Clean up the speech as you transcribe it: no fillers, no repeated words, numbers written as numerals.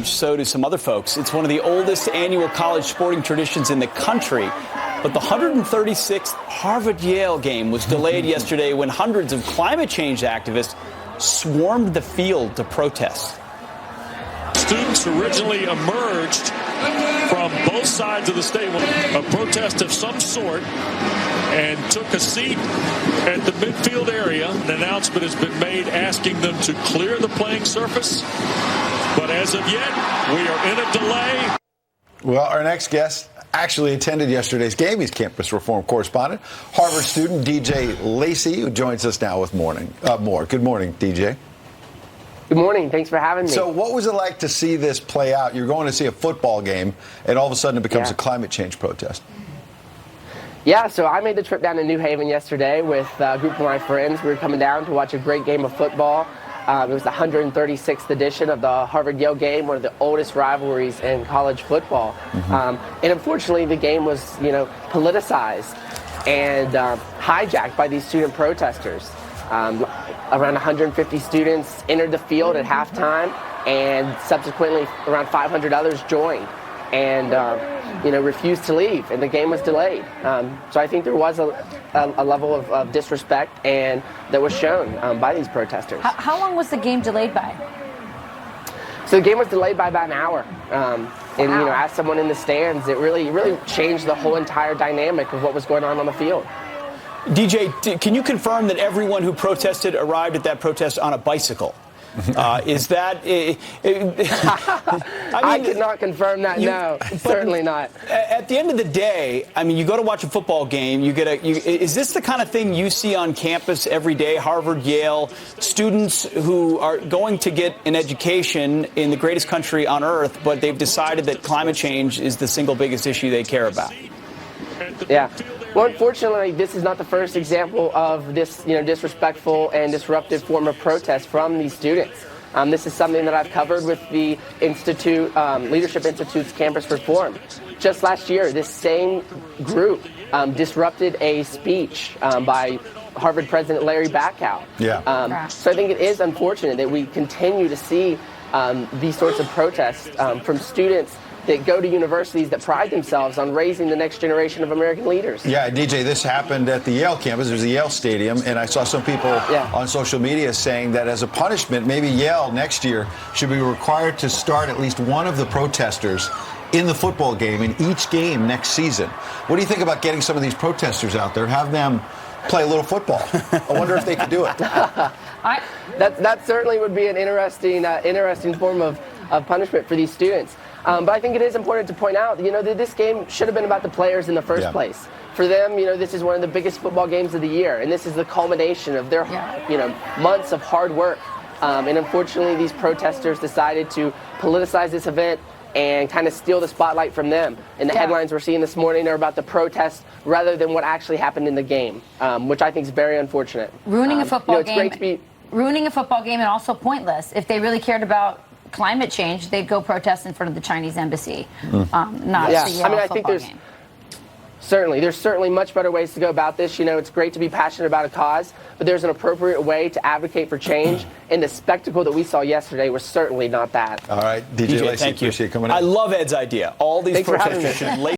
So do some other folks. It's one of the oldest annual college sporting traditions in the country. But the 136th Harvard-Yale game was delayed yesterday when hundreds of climate change activists swarmed the field to protest. Students originally emerged from both sides of the stadium, a protest of some sort, and took a seat at the midfield area. An announcement has been made asking them to clear the playing surface. But as of yet, we are in a delay. Well, our next guest actually attended yesterday's game. He's campus reform correspondent, Harvard student DJ Lacey, who joins us now with more. Good morning, DJ. Good morning. Thanks for having me. So what was it like to see this play out? You're going to see a football game, and all of a sudden it becomes a climate change protest. Yeah, so I made the trip down to New Haven yesterday with a group of my friends. We were coming down to watch a great game of football. It was the 136th edition of the Harvard-Yale game, one of the oldest rivalries in college football. And unfortunately, the game was, politicized and hijacked by these student protesters. Around 150 students entered the field at halftime, and subsequently around 500 others joined and, refused to leave, and the game was delayed. So I think there was a level of disrespect and that was shown by these protesters. How long was the game delayed by? So the game was delayed by about an hour. And, as someone in the stands, it really changed the whole entire dynamic of what was going on the field. DJ, can you confirm that everyone who protested arrived at that protest on a bicycle? Is that? I could not confirm that. No, certainly not. At the end of the day, you go to watch a football game. Is this the kind of thing you see on campus every day? Harvard, Yale, students who are going to get an education in the greatest country on earth, but they've decided that climate change is the single biggest issue they care about. Yeah. Well, unfortunately, this is not the first example of this, disrespectful and disruptive form of protest from these students. This is something that I've covered with the Institute, Leadership Institute's Campus Reform. Just last year, this same group disrupted a speech by Harvard President Larry Bacow. So I think it is unfortunate that we continue to see these sorts of protests from students that go to universities that pride themselves on raising the next generation of American leaders. Yeah, DJ, this happened at the Yale campus. It was the Yale Stadium, and I saw some people on social media saying that as a punishment, maybe Yale next year should be required to start at least one of the protesters in the football game in each game next season. What do you think about getting some of these protesters out there, have them play a little football? I wonder if they could do it. That certainly would be an interesting form of punishment for these students. But I think it is important to point out, that this game should have been about the players in the first place. For them, this is one of the biggest football games of the year, and this is the culmination of their, months of hard work. And unfortunately, these protesters decided to politicize this event and kind of steal the spotlight from them. And the headlines we're seeing this morning are about the protests rather than what actually happened in the game, which I think is very unfortunate. Ruining a football game. Great to be ruining a football game and also pointless. If they really cared about climate change, they'd go protest in front of the Chinese embassy, not the Yale football game. There's certainly much better ways to go about this. It's great to be passionate about a cause, but there's an appropriate way to advocate for change, and the spectacle that we saw yesterday was certainly not that. All right, DJ Lacey, thank you. Appreciate you coming in. I love Ed's idea. All these Thanks for having me. protesters.